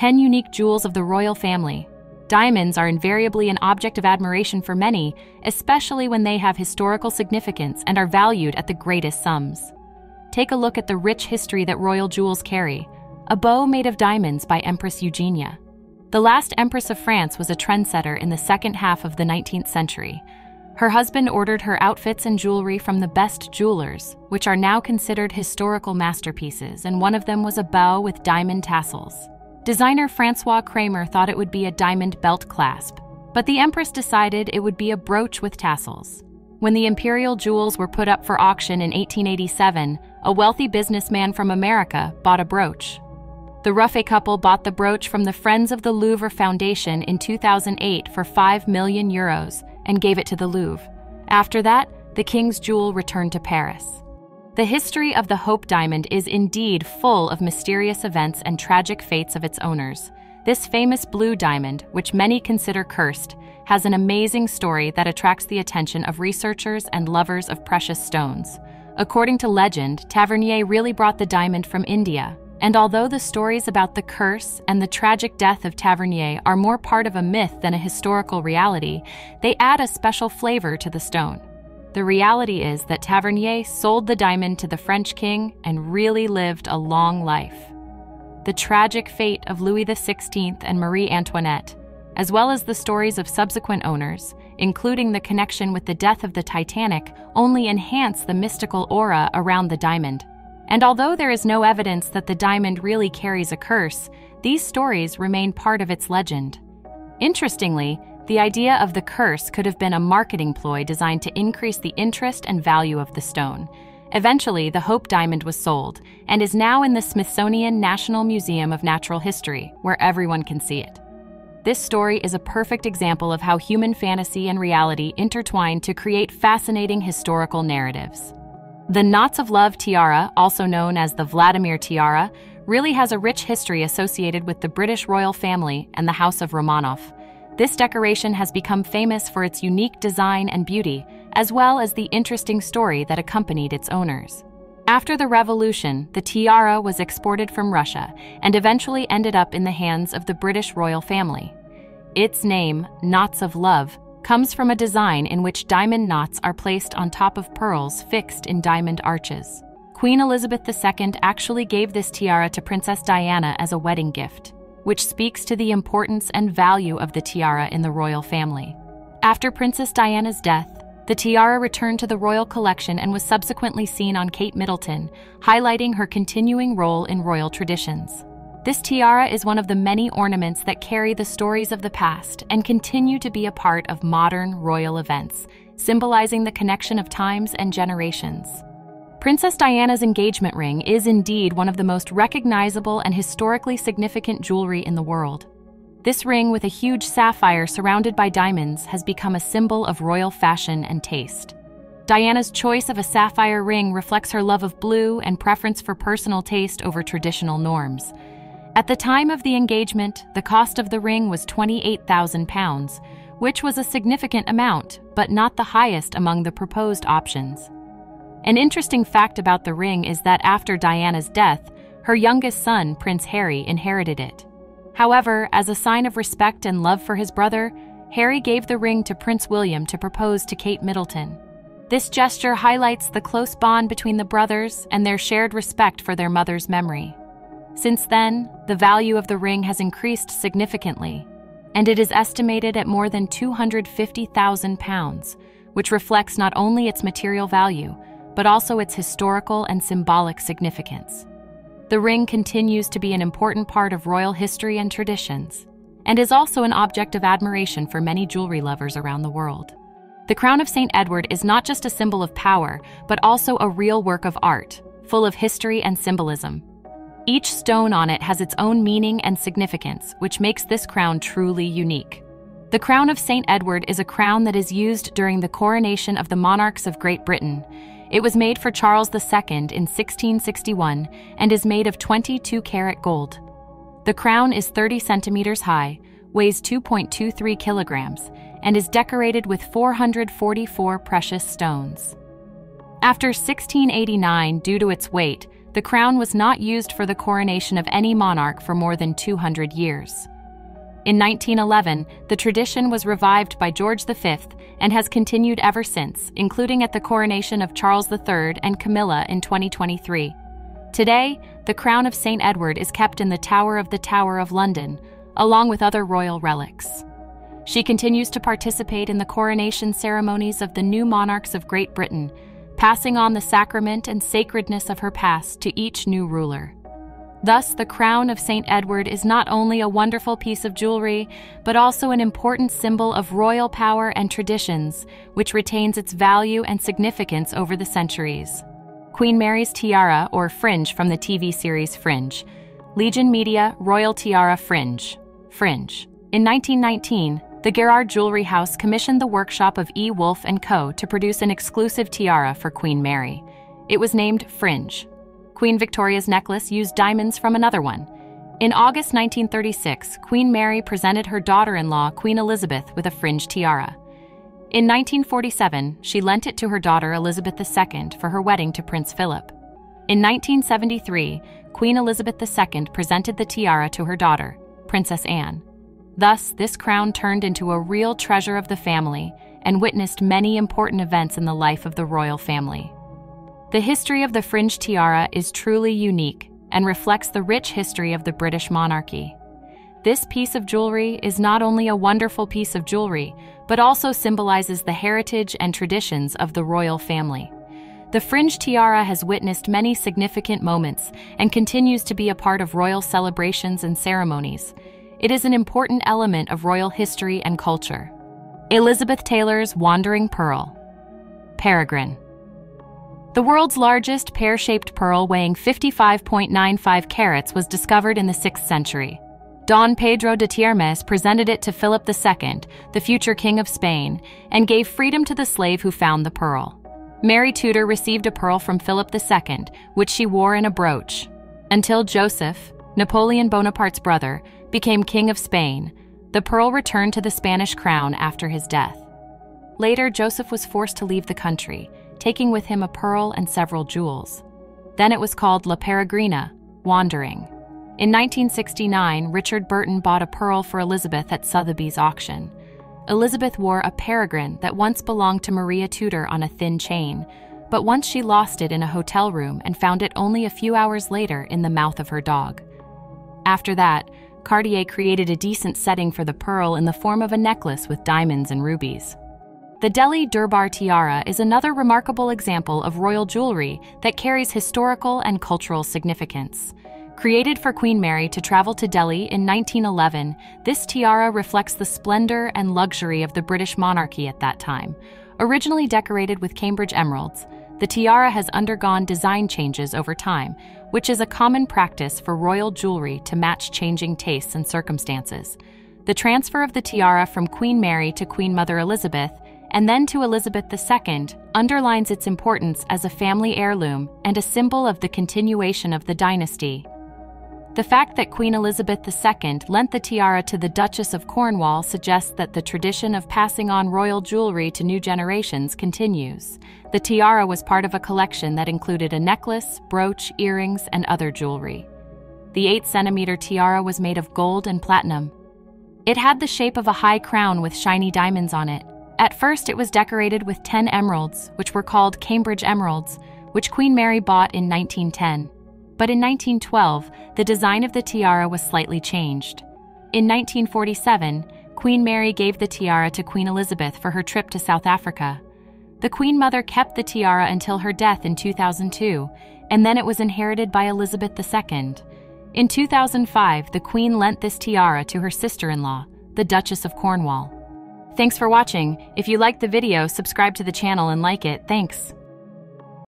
10 unique jewels of the royal family. Diamonds are invariably an object of admiration for many, especially when they have historical significance and are valued at the greatest sums. Take a look at the rich history that royal jewels carry. A bow made of diamonds by Empress Eugenia. The last Empress of France was a trendsetter in the second half of the 19th century. Her husband ordered her outfits and jewelry from the best jewelers, which are now considered historical masterpieces, and one of them was a bow with diamond tassels. Designer Francois Kramer thought it would be a diamond belt clasp, but the Empress decided it would be a brooch with tassels. When the imperial jewels were put up for auction in 1887, a wealthy businessman from America bought a brooch. The Ruffey couple bought the brooch from the Friends of the Louvre Foundation in 2008 for €5 million and gave it to the Louvre. After that, the king's jewel returned to Paris. The history of the Hope Diamond is indeed full of mysterious events and tragic fates of its owners. This famous blue diamond, which many consider cursed, has an amazing story that attracts the attention of researchers and lovers of precious stones. According to legend, Tavernier really brought the diamond from India, and although the stories about the curse and the tragic death of Tavernier are more part of a myth than a historical reality, they add a special flavor to the stone. The reality is that Tavernier sold the diamond to the French king and really lived a long life. The tragic fate of Louis XVI and Marie Antoinette, as well as the stories of subsequent owners, including the connection with the death of the Titanic, only enhance the mystical aura around the diamond. And although there is no evidence that the diamond really carries a curse, these stories remain part of its legend. Interestingly, the idea of the curse could have been a marketing ploy designed to increase the interest and value of the stone. Eventually, the Hope Diamond was sold and is now in the Smithsonian National Museum of Natural History, where everyone can see it. This story is a perfect example of how human fantasy and reality intertwine to create fascinating historical narratives. The Knots of Love tiara, also known as the Vladimir tiara, really has a rich history associated with the British royal family and the House of Romanov. This decoration has become famous for its unique design and beauty, as well as the interesting story that accompanied its owners. After the revolution, the tiara was exported from Russia and eventually ended up in the hands of the British royal family. Its name, Knots of Love, comes from a design in which diamond knots are placed on top of pearls fixed in diamond arches. Queen Elizabeth II actually gave this tiara to Princess Diana as a wedding gift, which speaks to the importance and value of the tiara in the royal family. After Princess Diana's death, the tiara returned to the royal collection and was subsequently seen on Kate Middleton, highlighting her continuing role in royal traditions. This tiara is one of the many ornaments that carry the stories of the past and continue to be a part of modern royal events, symbolizing the connection of times and generations. Princess Diana's engagement ring is indeed one of the most recognizable and historically significant jewelry in the world. This ring with a huge sapphire surrounded by diamonds has become a symbol of royal fashion and taste. Diana's choice of a sapphire ring reflects her love of blue and preference for personal taste over traditional norms. At the time of the engagement, the cost of the ring was £28,000, which was a significant amount, but not the highest among the proposed options. An interesting fact about the ring is that after Diana's death, her youngest son, Prince Harry, inherited it. However, as a sign of respect and love for his brother, Harry gave the ring to Prince William to propose to Kate Middleton. This gesture highlights the close bond between the brothers and their shared respect for their mother's memory. Since then, the value of the ring has increased significantly, and it is estimated at more than £250,000, which reflects not only its material value, but also its historical and symbolic significance. The ring continues to be an important part of royal history and traditions, and is also an object of admiration for many jewelry lovers around the world. The crown of St. Edward is not just a symbol of power, but also a real work of art, full of history and symbolism. Each stone on it has its own meaning and significance, which makes this crown truly unique. The crown of St. Edward is a crown that is used during the coronation of the monarchs of Great Britain. It was made for Charles II in 1661 and is made of 22-karat gold. The crown is 30 centimeters high, weighs 2.23 kilograms, and is decorated with 444 precious stones. After 1689, due to its weight, The crown was not used for the coronation of any monarch for more than 200 years. In 1911, the tradition was revived by George V and has continued ever since, including at the coronation of Charles III and Camilla in 2023. Today, the crown of St. Edward is kept in the Tower of London, along with other royal relics. She continues to participate in the coronation ceremonies of the new monarchs of Great Britain, passing on the sacrament and sacredness of her past to each new ruler. Thus, the crown of St. Edward is not only a wonderful piece of jewelry, but also an important symbol of royal power and traditions, which retains its value and significance over the centuries. Queen Mary's tiara, or fringe from the TV series Fringe. Legion Media Royal Tiara Fringe. Fringe. In 1919, the Gerard Jewelry House commissioned the workshop of E. Wolf & Co. to produce an exclusive tiara for Queen Mary. It was named Fringe. Queen Victoria's necklace used diamonds from another one. In August 1936, Queen Mary presented her daughter-in-law, Queen Elizabeth, with a fringe tiara. In 1947, she lent it to her daughter Elizabeth II for her wedding to Prince Philip. In 1973, Queen Elizabeth II presented the tiara to her daughter, Princess Anne. Thus, this crown turned into a real treasure of the family and witnessed many important events in the life of the royal family. The history of the fringe tiara is truly unique and reflects the rich history of the British monarchy. This piece of jewelry is not only a wonderful piece of jewelry, but also symbolizes the heritage and traditions of the royal family. The fringe tiara has witnessed many significant moments and continues to be a part of royal celebrations and ceremonies. It is an important element of royal history and culture. Elizabeth Taylor's Wandering Pearl. Peregrine. The world's largest pear-shaped pearl, weighing 55.95 carats, was discovered in the 6th century. Don Pedro de Tiermes presented it to Philip II, the future King of Spain, and gave freedom to the slave who found the pearl. Mary Tudor received a pearl from Philip II, which she wore in a brooch. Until Joseph, Napoleon Bonaparte's brother, became King of Spain, the pearl returned to the Spanish crown after his death. Later, Joseph was forced to leave the country, taking with him a pearl and several jewels. Then it was called La Peregrina, wandering. In 1969, Richard Burton bought a pearl for Elizabeth at Sotheby's auction. Elizabeth wore a peregrine that once belonged to Maria Tudor on a thin chain, but once she lost it in a hotel room and found it only a few hours later in the mouth of her dog. After that, Cartier created a decent setting for the pearl in the form of a necklace with diamonds and rubies. The Delhi Durbar tiara is another remarkable example of royal jewelry that carries historical and cultural significance. Created for Queen Mary to travel to Delhi in 1911, this tiara reflects the splendor and luxury of the British monarchy at that time. Originally decorated with Cambridge emeralds, the tiara has undergone design changes over time, which is a common practice for royal jewelry to match changing tastes and circumstances. The transfer of the tiara from Queen Mary to Queen Mother Elizabeth and then to Elizabeth II underlines its importance as a family heirloom and a symbol of the continuation of the dynasty. The fact that Queen Elizabeth II lent the tiara to the Duchess of Cornwall suggests that the tradition of passing on royal jewelry to new generations continues. The tiara was part of a collection that included a necklace, brooch, earrings, and other jewelry. The 8-centimeter tiara was made of gold and platinum. It had the shape of a high crown with shiny diamonds on it. At first, it was decorated with 10 emeralds, which were called Cambridge emeralds, which Queen Mary bought in 1910. But in 1912, the design of the tiara was slightly changed. In 1947, Queen Mary gave the tiara to Queen Elizabeth for her trip to South Africa. The Queen Mother kept the tiara until her death in 2002, and then it was inherited by Elizabeth II. In 2005, the Queen lent this tiara to her sister-in-law, the Duchess of Cornwall. Thanks for watching. If you liked the video, subscribe to the channel and like it. Thanks.